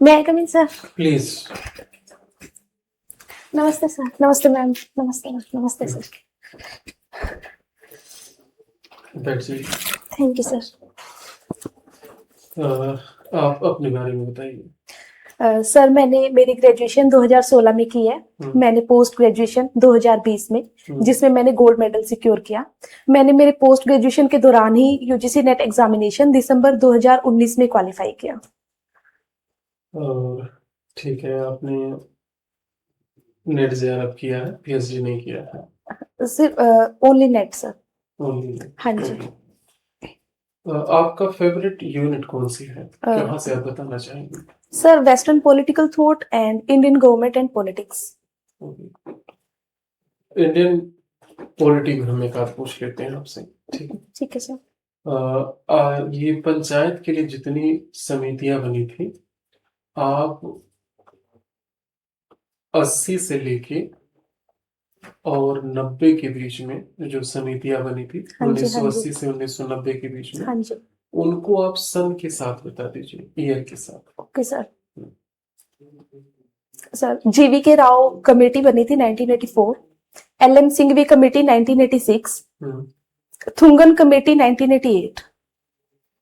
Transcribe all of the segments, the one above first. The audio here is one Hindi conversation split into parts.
May I come in, sir? Please. Namaste, sir. Namaste, ma'am. Namaste, ma'am. Namaste, sir. That's it. Thank you, sir. आप अपने बारे में बताइए। सर मैंने मेरी ग्रेजुएशन 2016 में की है। मैंने पोस्ट ग्रेजुएशन 2020 में, जिसमें मैंने गोल्ड मेडल सिक्योर किया। मैंने मेरे पोस्ट ग्रेजुएशन के दौरान ही यूजीसी नेट एग्जामिनेशन दिसंबर 2019 में क्वालिफाई किया। ठीक है, आपने नेट जेआरएफ किया है, पीएचडी नहीं किया है? सिर्फ only net sir. Only net. हाँ जी। आपका फेवरेट यूनिट कौन सी है, कहाँ से आप बताना चाहेंगे? Sir western political thought and Indian government and politics. Indian politics हम एक आध पूछ लेते हैं आपसे। ठीक है सर। ये पंचायत के लिए जितनी समितियां बनी थी, आप 80 से लेके और 90 के बीच में जो समितियां बनी थी, 1980 से 1990 के बीच में, हाँ जी, उनको आप सन के साथ बता दीजिए, ईयर के साथ। Okay sir. सर जीवी के राव कमेटी बनी थी 1984, LM Singhvi committee 1986, Thungon committee 1988।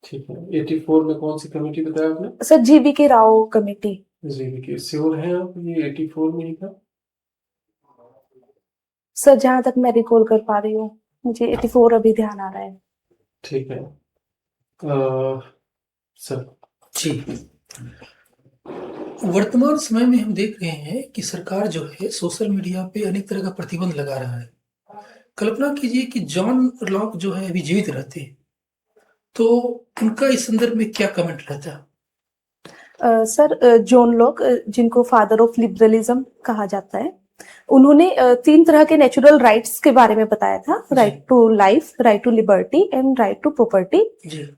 ठीक है। 84 में कौन सी कमेटी बताया आपने? सर जीवी के राव कमेटी। जीवी के, श्योर है आप ये 84 में ही था? सर जहां तक मैं रिकॉल कर पा रही हूँ, मुझे 84 अभी ध्यान आ रहा है। ठीक है। सर जी, वर्तमान समय में हम देख रहे हैं कि सरकार जो है सोशल मीडिया पे अनेक तरह का प्रतिबंध लगा रहा है। कल्पना कीजिए कि जॉन लॉक जो है अभी जीवित रहते, तो उनका इस संदर्भ में क्या कमेंट रहता है? सर जॉन लॉक, जिनको फादर ऑफ लिबरलिज्म कहा जाता है, उन्होंने 3 तरह के नेचुरल राइट्स के बारे में बताया था। Right to life, right to liberty and right to property.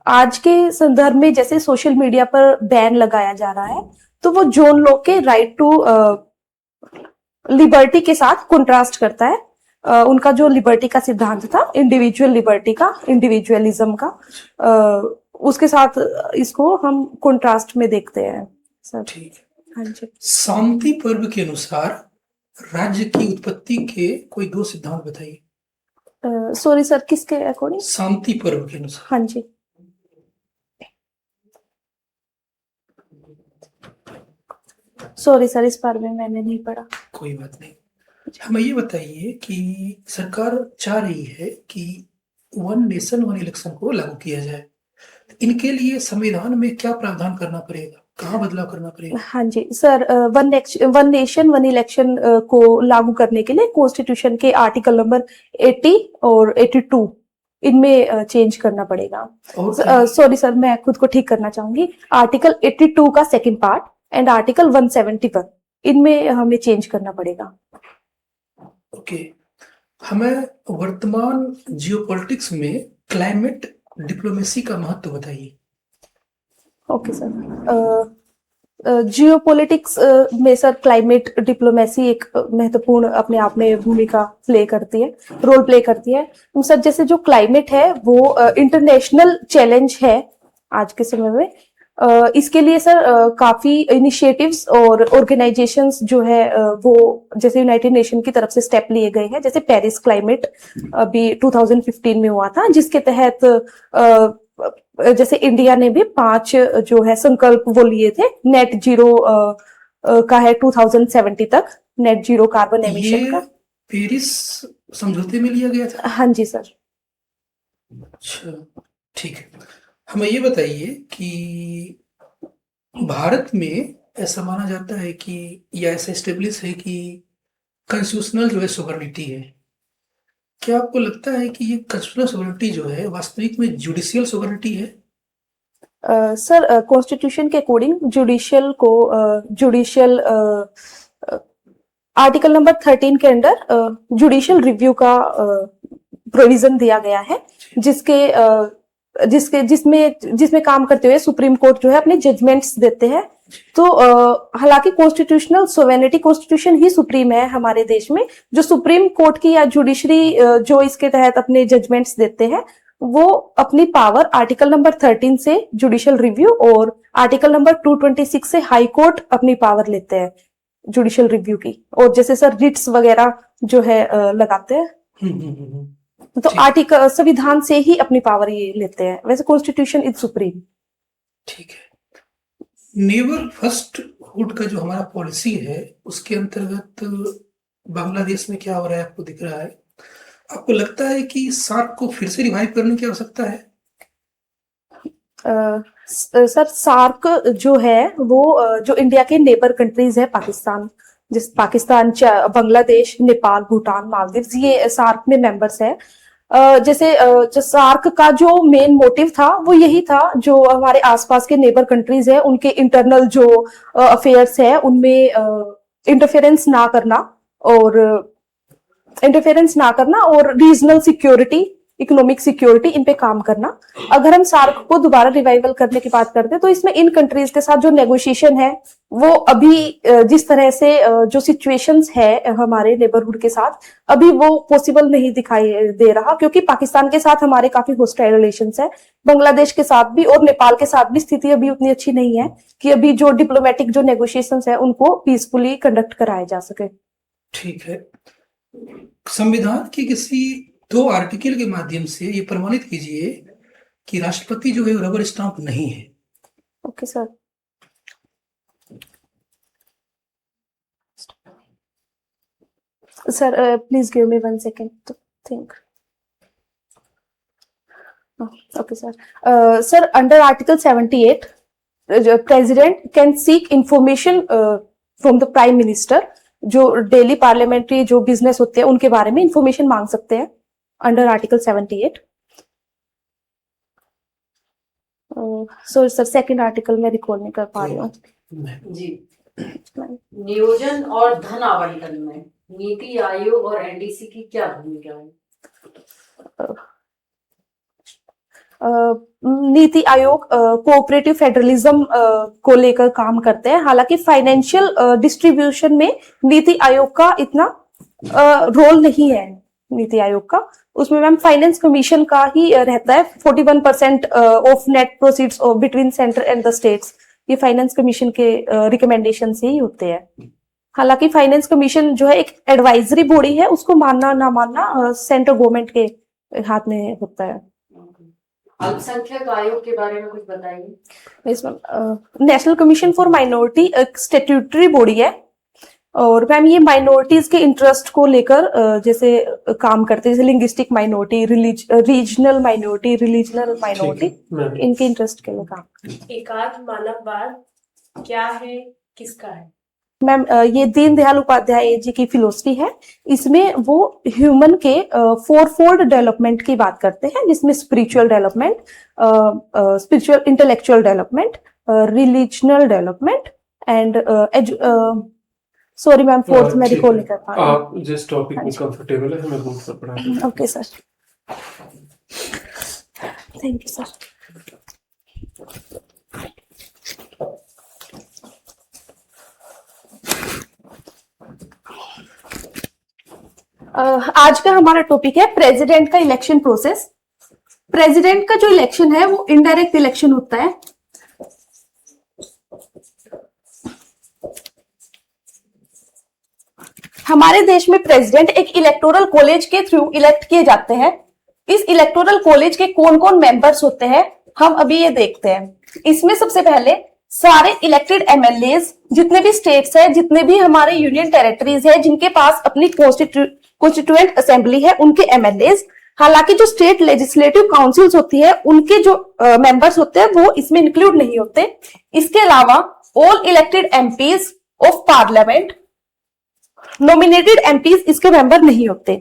आज के संदर्भ में जैसे सोशल मीडिया पर बैन लगाया जा रहा है, तो वो जॉन लॉक के राइट टू लिबर्टी के साथ कंट्रास्ट करता है। उनका जो लिबर्टी का सिद्धांत था, इंडिविजुअल लिबर्टी का, इंडिविजुअलिज्म का, उसके साथ इसको हम कंट्रास्ट में देखते हैं सर। ठीक है। हाँ जी। शांति पर्व के अनुसार राज्य की उत्पत्ति के कोई 2 सिद्धांत बताइए। सॉरी सर, किसके अकॉर्डिंग? शांति पर्व के अनुसार। हाँ जी। सॉरी सर, इस बारे में मैंने नहीं पढ़ा। कोई बात नहीं। हमें ये बताइए कि सरकार चाह रही है कि 1 नेशन 1 इलेक्शन को लागू किया जाए, इनके लिए संविधान में क्या प्रावधान करना पड़ेगा, कहाँ बदलाव करना पड़ेगा? हाँ जी सर, 1 नेशन 1 इलेक्शन को लागू करने के लिए कॉन्स्टिट्यूशन के आर्टिकल नंबर 80 और 82 इनमें चेंज करना पड़ेगा। सॉरी सर, मैं खुद को ठीक करना चाहूंगी। आर्टिकल 82 का सेकंड पार्ट एंड आर्टिकल 171, इनमें हमें चेंज करना पड़ेगा। ओके। हमें वर्तमान जियोपॉलिटिक्स में क्लाइमेट डिप्लोमेसी का महत्व बताइए। Okay sir. जियोपॉलिटिक्स में सर क्लाइमेट डिप्लोमेसी एक महत्वपूर्ण अपने आप में भूमिका प्ले करती है, रोल प्ले करती है। सर जैसे जो क्लाइमेट है वो इंटरनेशनल चैलेंज है आज के समय में। इसके लिए सर काफी इनिशिएटिव्स और ऑर्गेनाइजेशंस जो है वो जैसे यूनाइटेड नेशन की तरफ से स्टेप लिए गए हैं। जैसे पेरिस क्लाइमेट अभी 2015 में हुआ था, जिसके तहत जैसे इंडिया ने भी 5 जो है संकल्प वो लिए थे। नेट जीरो का है 2070 तक, नेट जीरो कार्बन एमिशन का। पेरिस समझौते में लिया गया था? हाँ जी सर। अच्छा, ठीक है। हमें ये बताइए कि भारत में ऐसा माना जाता है कि या ऐसा एस्टेब्लिश है कि कॉन्स्टिट्यूशनल जो है सोवरेनिटी है। क्या आपको लगता है कि ये कॉन्स्टिट्यूशनल सोवरेनिटी जो है वास्तविक में जुडिशियल सोवरेनिटी है? सर कॉन्स्टिट्यूशन के अकॉर्डिंग जुडिशियल को आर्टिकल नंबर 13 के अंडर जुडिशियल रिव्यू का प्रोविजन दिया गया है, जिसमें काम करते हुए सुप्रीम कोर्ट जो है अपने जजमेंट्स देते हैं। तो हालांकि कॉन्स्टिट्यूशनल सोवेरेनिटी, कॉन्स्टिट्यूशन ही सुप्रीम है हमारे देश में। जो सुप्रीम कोर्ट की या जुडिशरी जो इसके तहत अपने जजमेंट्स देते हैं वो अपनी पावर आर्टिकल नंबर 13 से जुडिशियल रिव्यू और आर्टिकल नंबर 226 से हाई कोर्ट अपनी पावर लेते हैं जुडिशियल रिव्यू की। और जैसे सर रिट्स वगैरह जो है लगाते हैं, तो ठीक। आर्टिकल संविधान से ही अपनी पावर ये लेते हैं। वैसे कॉन्स्टिट्यूशन इज सुप्रीम। ठीक है। नेवर फर्स्ट हुड का जो हमारा पॉलिसी है उसके अंतर्गत बांग्लादेश में क्या हो रहा है आपको दिख रहा है? आपको लगता है कि सार्क को फिर से रिवाइव करने की आवश्यकता है? सर सार्क जो है वो जो इंडिया के नेबर कंट्रीज है, पाकिस्तान, पाकिस्तान, बांग्लादेश, नेपाल, भूटान, मालदीव्स, ये सार्क में मेंबर्स है। जैसे जो सार्क का जो मेन मोटिव था वो यही था, जो हमारे आसपास के नेबर कंट्रीज है उनके इंटरनल जो अफेयर्स है उनमें इंटरफेरेंस ना करना और रीजनल सिक्योरिटी, इकोनॉमिक सिक्योरिटी, इन पे काम करना। अगर हम सार्क को दोबारा रिवाइवल करने की बात करते हैं तो इसमें इन कंट्रीज के साथ जो नेगोशिएशन है वो अभी जिस तरह से जो सिचुएशंस है हमारे नेबरहुड के साथ, अभी वो पॉसिबल नहीं दिखाई दे रहा, क्योंकि पाकिस्तान के साथ हमारे काफी होस्टाइल रिलेशंस है, बांग्लादेश के साथ भी और नेपाल के साथ भी स्थिति अभी उतनी अच्छी नहीं है कि अभी जो डिप्लोमेटिक जो नेगोशिएशंस है उनको पीसफुली कंडक्ट कराया जा सके। ठीक है। संविधान के किसी 2 आर्टिकल के माध्यम से ये प्रमाणित कीजिए कि राष्ट्रपति जो है रबर स्टाम्प नहीं है। Okay sir. Sir please give me 1 second to think. Okay sir. Sir under article 78 president can seek information from the prime minister, जो डेली पार्लियामेंट्री जो बिजनेस होते हैं उनके बारे में इंफॉर्मेशन मांग सकते हैं under article 78। So sir second article मैं रिकॉल नहीं कर पा रही हूँ जी। नियोजन और धन आवंटन में नीति आयोग और एनडीसी की क्या भूमिका है? नीति आयोग कोऑपरेटिव फेडरलिज्म को लेकर काम करते हैं। हालांकि फाइनेंशियल डिस्ट्रीब्यूशन में नीति आयोग का इतना रोल नहीं है। नीति आयोग का उसमें मैम फाइनेंस कमीशन का ही रहता है। 41% of net proceeds between centre and the states, ये फाइनेंस कमीशन के रिकमेंडेशन से ही होते हैं। हालांकि फाइनेंस कमीशन जो है एक एडवाइजरी बॉडी है, उसको मानना ना मानना सेंट्रल गवर्नमेंट के हाथ में होता है। अल्पसंख्यक आयोग के बारे में कुछ बताइए। इसमें नेशनल कमीशन फॉर माइनॉरिटी एक स्टैट्यूटरी बॉडी है और मैम ये माइनॉरिटीज के इंटरेस्ट को लेकर जैसे काम करते हैं, जैसे linguistic minority, regional minority, religional minority, इनके इंटरेस्ट के लिए काम। एकात्म मानववाद क्या है, किसका है? मैम ये दीनदयाल उपाध्याय जी की फिलोसफी है। इसमें वो ह्यूमन के 4-fold डेवलपमेंट की बात करते हैं, जिसमें spiritual development, spiritual intellectual development, religional development and sorry ma'am fourth मैं रिकॉल नहीं कर पा रही हूँ। आप जिस टॉपिक में कंफर्टेबल है हमें बोल सकते हैं। Okay sir, thank you sir. आज का हमारा टॉपिक है प्रेसिडेंट का इलेक्शन प्रोसेस। प्रेसिडेंट का जो इलेक्शन है वो इनडायरेक्ट इलेक्शन होता है। हमारे देश में प्रेसिडेंट एक इलेक्टोरल कॉलेज के थ्रू इलेक्ट किए जाते हैं। इस इलेक्टोरल कॉलेज के कौन कौन मेंबर्स होते हैं हम अभी ये देखते हैं। इसमें सबसे पहले सारे इलेक्टेड एमएलएज जितने भी स्टेट्स है, जितने भी हमारे यूनियन टेरिटरीज है जिनके पास अपनी कॉन्स्टिट्यूएंट असेंबली है, उनके एमएलएज। हालांकि जो स्टेट लेजिस्लेटिव काउंसिल्स होती है उनके जो मेंबर्स होते हैं वो इसमें इंक्लूड नहीं होते। इसके अलावा all elected MPs of parliament, nominated MPs इसके मेंबर नहीं होते।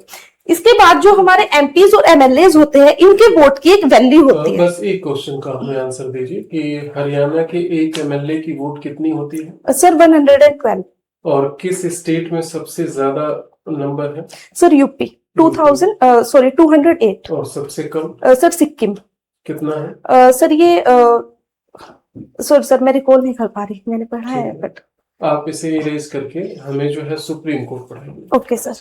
इसके बाद जो हमारे एमपीज और एमएलएज होते हैं इनके वोट की एक वैल्यू होती है। बस एक क्वेश्चन का हमें आंसर दीजिए कि हरियाणा के एक एमएलए की वोट कितनी होती है? सर 112। और किस स्टेट में सबसे ज्यादा नंबर है? Sir UP 208। और सबसे कम? सर सिक्किम। कितना है? सर ये सर मैं रिकॉल नहीं कर पा रही, मैंने पढ़ा है बट आप इसे इरेज करके हमें जो है सुप्रीम कोर्ट पढ़ाएंगे। Okay sir.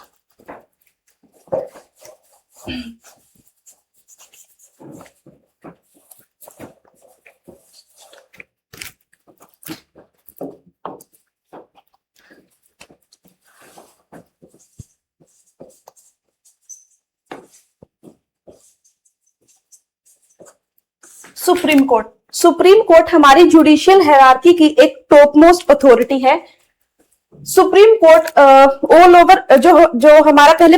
सुप्रीम कोर्ट हमारी जुडिशियल हायरार्की की एक टॉप मोस्ट अथॉरिटी है। सुप्रीम कोर्ट ऑल ओवर जो हमारा पहले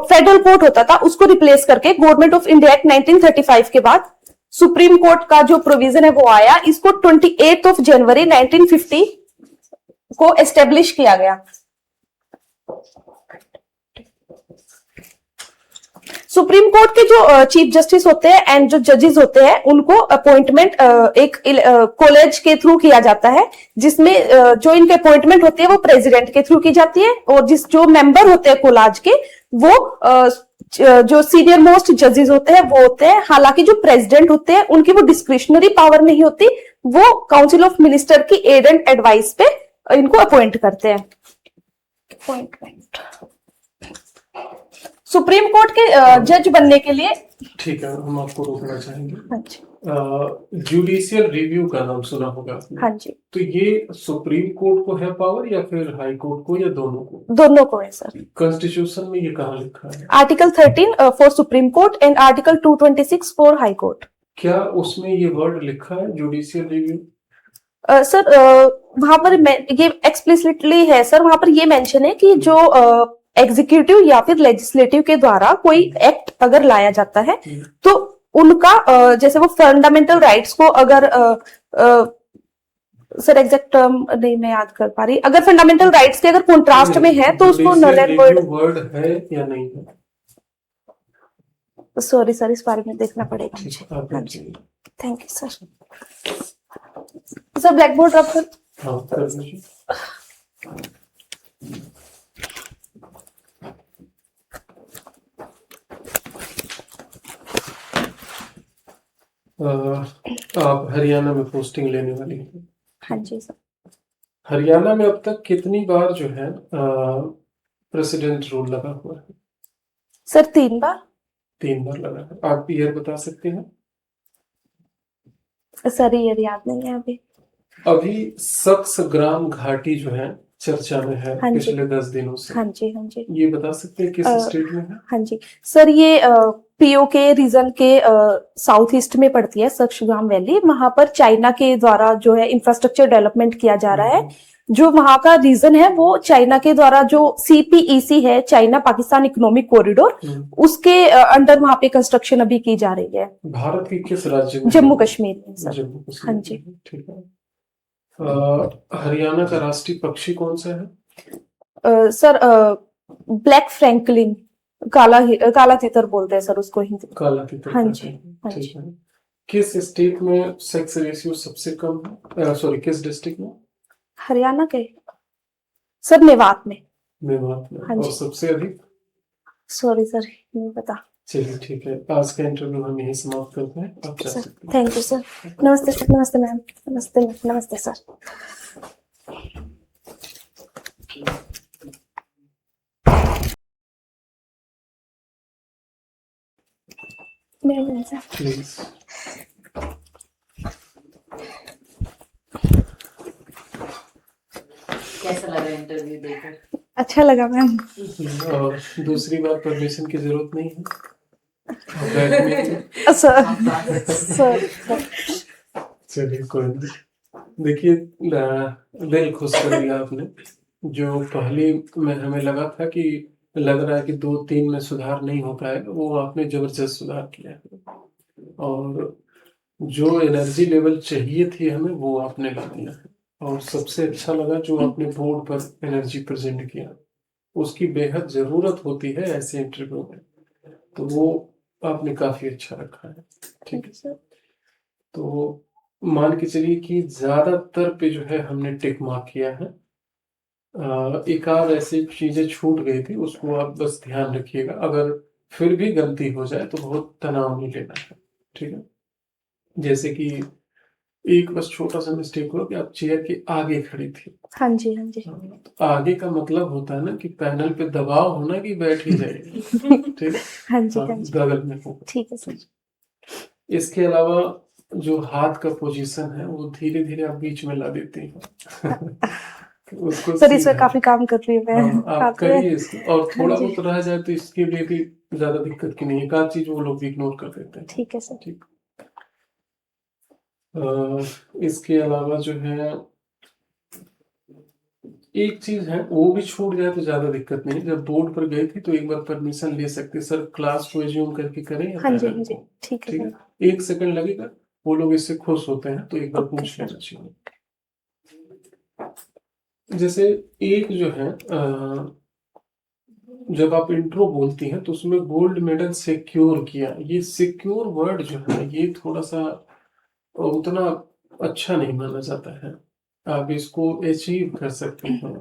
फेडरल कोर्ट होता था उसको रिप्लेस करके गवर्नमेंट ऑफ इंडिया एक्ट 1935 के बाद सुप्रीम कोर्ट का जो प्रोविजन है वो आया। इसको 28 जनवरी 1950 को एस्टेब्लिश किया गया। सुप्रीम कोर्ट के जो चीफ जस्टिस होते हैं एंड जो जजेस होते हैं उनको अपॉइंटमेंट एक कॉलेज के थ्रू किया जाता है, जिसमें जो इनके अपॉइंटमेंट होती है वो प्रेसिडेंट के थ्रू की जाती है, और जो मेंबर होते हैं कॉलेज के वो जो सीनियर मोस्ट जजेस होते हैं वो होते हैं। हालांकि जो प्रेसिडेंट होते हैं उनकी वो डिस्क्रिशनरी पावर नहीं होती, वो काउंसिल ऑफ मिनिस्टर की एड एंड एडवाइस पे इनको अपॉइंट करते हैं। अपॉइंटमेंट सुप्रीम कोर्ट के जज बनने के लिए, ठीक है, हम आपको रोकना चाहेंगे। हाँ जी, जुडिशियल रिव्यू का नाम सुना होगा आपने। हाँ जी, तो ये सुप्रीम कोर्ट को है पावर या फिर हाई कोर्ट को या दोनों को? दोनों को है सर। कॉन्स्टिट्यूशन में ये कहाँ लिखा है? Article 13 for supreme court and article 226 for high court. क्या उसमें ये वर्ड लिखा है जुडिशियल रिव्यू? सर वहां पर ये एक्सप्लिसिटली है सर, वहां पर ये मेंशन है कि जो एग्जीक्यूटिव या फिर लेजिस्लेटिव के द्वारा कोई एक्ट अगर लाया जाता है तो उनका जैसे वो फंडामेंटल राइट्स को अगर सर एग्जैक्ट टर्म नहीं मैं याद कर पा रही, अगर फंडामेंटल राइट्स के अगर कॉन्ट्रास्ट में है तो उसको नल एंड वर्ड है या नहीं है? सॉरी सर, इस बारे में देखना पड़ेगा ठीक मुझे। है, आप हाँ जी, देखिए। Thank you sir. Sir black board रब कर। हाँ, कर दीजिए। आप हरियाणा में पोस्टिंग लेने वाली हैं। हाँ जी सर। हरियाणा में अब तक कितनी बार जो है प्रेसिडेंट रूल लगा हुआ है? सर 3 बार। 3 बार लगा है। आप ईयर बता सकते हैं? सर ये याद नहीं है अभी। अभी सक्स ग्राम घाटी जो है चर्चा में है हाँ जी। पिछले 10 दिनों से। हाँ जी, हाँ जी, ये बता सकते हैं किस स्टेट में है? हाँ जी सर, ये पीओ के रीजन के साउथ ईस्ट में पड़ती है सक्सगाम वैली। वहां पर चाइना के द्वारा जो है इंफ्रास्ट्रक्चर डेवलपमेंट किया जा रहा है। जो वहां का रीजन है वो चाइना के द्वारा जो सीपीईसी है, चाइना पाकिस्तान इकोनॉमिक कॉरिडोर, उसके अंडर वहां पे कंस्ट्रक्शन अभी की जा रही है। भारत के किस राज्य में? जम्मू कश्मीर में सर। जम्मू कश्मीर। हाँ जी। ठीक है। हरियाणा का राष्ट्रीय पक्षी कौन सा है? सर ब्लैक फ्रैंकलिन, काला तीतर बोलते हैं सर उसको हिंदी। काला तीतर। हाँ जी, हाँ ठीक जी। है। किस स्टेट में सेक्स रेशियो सबसे कम है? सॉरी, किस डिस्ट्रिक्ट में? हरियाणा के सर मेवात में। मेवात में। हाँ और जी। सबसे अधिक? सॉरी सर नहीं पता। चलिए ठीक है, आज का इंटरव्यू हम यहीं समाप्त करते हैं। आप जा सर सकते हैं। Thank you sir. नमस्ते सर। नमस्ते मैम। नमस्ते नमस्ते सर। नहीं सर। प्लीज। कैसा लगा इंटरव्यू देकर? अच्छा लगा मैम। और दूसरी बार परमिशन की जरूरत नहीं है। आप बैठ में- सर चलिए कोई नहीं। देखिए, दिल खुश कर दिया आपने। जो पहले में हमें लगा था कि लग रहा है कि 2-3 में सुधार नहीं हो पाएगा, वो आपने जबरदस्त सुधार किया है। और जो एनर्जी लेवल चाहिए थी हमें वो आपने ला दिया है। और सबसे अच्छा लगा जो आपने बोर्ड पर एनर्जी प्रेजेंट किया, उसकी बेहद जरूरत होती है ऐसे इंटरव्यू में, तो वो आपने काफी अच्छा रखा है। ठीक है सर। तो मान के चलिए कि ज्यादातर पे जो है हमने टिक मार्क किया है। एक आध ऐसी चीजें छूट गई थी, उसको आप बस ध्यान रखिएगा। अगर फिर भी गलती हो जाए तो बहुत तनाव नहीं लेना है। ठीक है। जैसे कि एक बस छोटा सा मिस्टेक हुआ कि आप चेयर के आगे खड़ी थी। हाँ जी, हाँ जी। तो आगे का मतलब होता है ना कि पैनल पे दबाव होना कि बैठ ही जाएगी। ठीक। हाँ जी, हाँ, हाँ जी। बगल में हो। ठीक है सर। इसके अलावा जो हाथ का पोजीशन है वो धीरे धीरे आप बीच में ला देते हैं। उसको सर इसमें सीधा- काफी काम कर रही हूँ मैं हाँ, आप हाथ में। करिए इसको, और हाँ थोड़ा जी। बहुत रह जाए तो इसके लिए भी ज्यादा दिक्कत की नहीं है। एक आध चीज वो लोग भी इग्नोर कर देते हैं। ठीक है सर। ठीक। इसके अलावा जो है एक चीज है, वो भी छूट जाए तो ज्यादा दिक्कत नहीं। जब बोर्ड पर गई थी तो एक बार परमिशन ले सकते सर, क्लास को एज्यूम करके करें या हाँ जी, पैनल हाँ जी। को। ठीक है ठीक सर। है, 1 सेकंड लगेगा, वो लोग इससे खुश होते हैं, तो एक बार ओके पूछ सर। लेना चाहिए। जैसे एक जो है जब आप इंट्रो बोलती हैं तो उसमें गोल्ड मेडल सिक्योर किया, ये सिक्योर वर्ड जो है ये थोड़ा सा उतना अच्छा नहीं माना जाता है। आप इसको अचीव कर सकते हैं।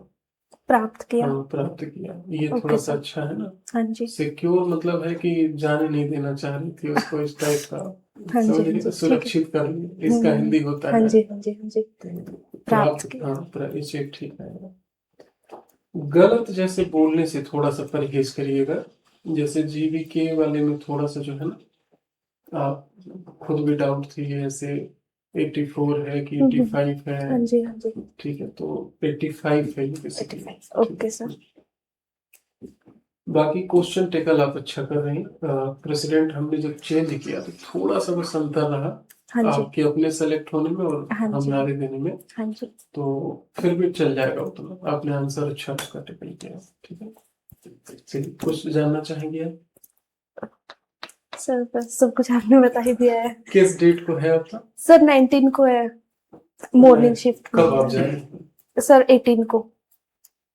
प्राप्त किया। हाँ, प्राप्त किया, ये ओके थोड़ा सा सर। अच्छा है ना। हाँ जी। सिक्योर मतलब है कि जाने नहीं देना चाह रही थी उसको, इस टाइप का। हाँ जी, समझ हाँ रही जी, है? ठीक है। सुरक्षित कर लिया, इसका हम्म, हिंदी होता हाँ है। जी, हाँ जी, हाँ जी। प्राप्त प्राप्त, किया। हाँ, ये ठीक है। गलत जैसे बोलने से थोड़ा सा परहेज करिएगा। जैसे जीवीके वाले में थोड़ा सा जो है ना, आप खुद भी डाउट थी ऐसे 84 है कि 85 हाँ है। जी, हाँ जी। ठीक है, तो 85 है ये बेसिकली। 85 okay sir. बाकी क्वेश्चन टेकल आप अच्छा कर रहे हैं। प्रेसिडेंट हमने जब चेंज किया तो थोड़ा सा बस अंतर रहा हाँ जी, आपके अपने सेलेक्ट होने में और हाँ जी, हमारे देने में। हाँ जी। तो फिर भी चल जाएगा उतना, आपने आंसर अच्छा रखा टेकल किया। ठीक है, चलिए, कुछ जानना चाहेंगे आप? सर बस सब कुछ आपने बता ही दिया है। किस डेट को है आपका? सर 19 को है मॉर्निंग शिफ्ट कब आप में। जा रहे हैं? सर 18 को।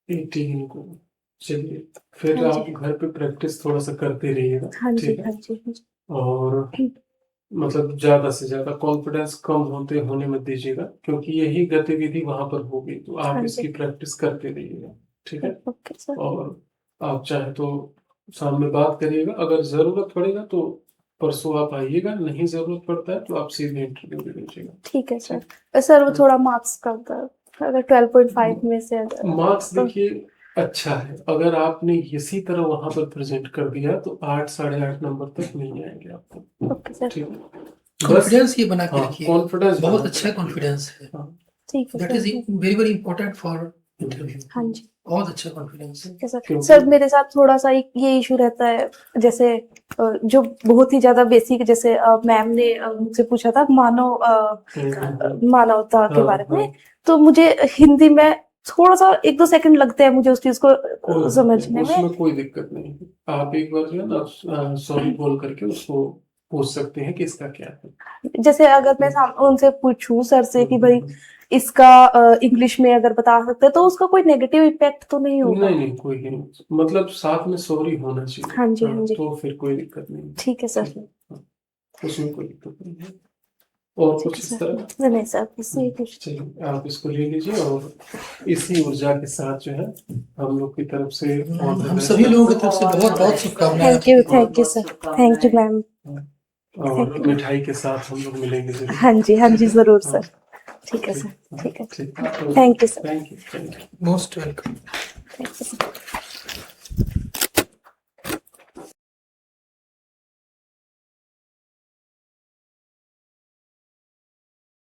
18 को। चलिए, फिर हाँ आप जी, घर पे प्रैक्टिस थोड़ा सा करते रहिएगा। हाँ जी, ठीक है, हाँ जी, हाँ जी। और मतलब ज्यादा से ज्यादा कॉन्फिडेंस कम होने मत दीजिएगा, क्योंकि यही गतिविधि वहां पर होगी, तो आप हाँ इसकी जी। प्रैक्टिस करते रहिएगा। ठीक है, ओके सर। और आप चाहे तो शाम में बात करिएगा, अगर जरूरत पड़ेगा तो परसों आप आइएगा, नहीं जरूरत पड़ता है तो आप सीधे इंटरव्यू दे दीजिएगा। ठीक है सर। सर वो थोड़ा मार्क्स का होता है, अगर 12.5 में से अगर मार्क्स तो देखिए अच्छा है, अगर आपने इसी तरह वहां पर प्रेजेंट कर दिया तो 8 8.5 नंबर तक मिल जाएंगे आपको। Okay sir. ठीक है, बस कॉन्फिडेंस ये बना के हाँ, रखिए, कॉन्फिडेंस बहुत बना अच्छा के कॉन्फिडेंस है। हाँ, ठीक है that is sir. Very very important for interview. हाँ जी। बहुत अच्छा कॉन्फिडेंस है। ठीक है सर। क्योंकि सर मेरे साथ थोड़ा सा एक ये इशू रहता है, जैसे जो बहुत ही ज्यादा बेसिक, जैसे मैम ने मुझसे पूछा था मानवता के हाँ, बारे में, हाँ, तो मुझे हिंदी में थोड़ा सा 1-2 सेकंड लगते हैं मुझे उस चीज को कोई बात नहीं, समझने में। उसमें कोई दिक्कत नहीं है। आप एक बार जो है ना सॉरी बोल करके उसको पूछ सकते हैं कि इसका क्या है। जैसे अगर मैं उनसे पूछूं सर से कि भाई इसका इंग्लिश में अगर बता सकते हैं तो उसका कोई नेगेटिव इम्पैक्ट तो नहीं होगा? नहीं नहीं, कोई नहीं, मतलब साथ में सॉरी होना चाहिए। हाँ जी, हाँ जी। तो फिर कोई दिक्कत नहीं है। ठीक है सर। ठीक है, हाँ, उसमें कोई दिक्कत नहीं है। और ठीक कुछ है इस सर। तरह? नहीं सर, इससे कुछ। चलिए, आप इसको ले लीजिए, और इसी ऊर्जा के साथ जो है हम लोग की तरफ से all the हम best सभी लोगों की आपको। तरफ से बहुत बहुत शुभकामनाएं थैंक यू, आपके लिए। Thank you sir. Thank you ma'am. और Thank you. मिठाई के साथ हम लोग मिलेंगे जरूर। हाँ जी, हाँ जी, जरूर हाँ, सर। ठीक है सर। ठीक है। ठीक है, thank you sir. Thank you. Most welcome. Thank you sir.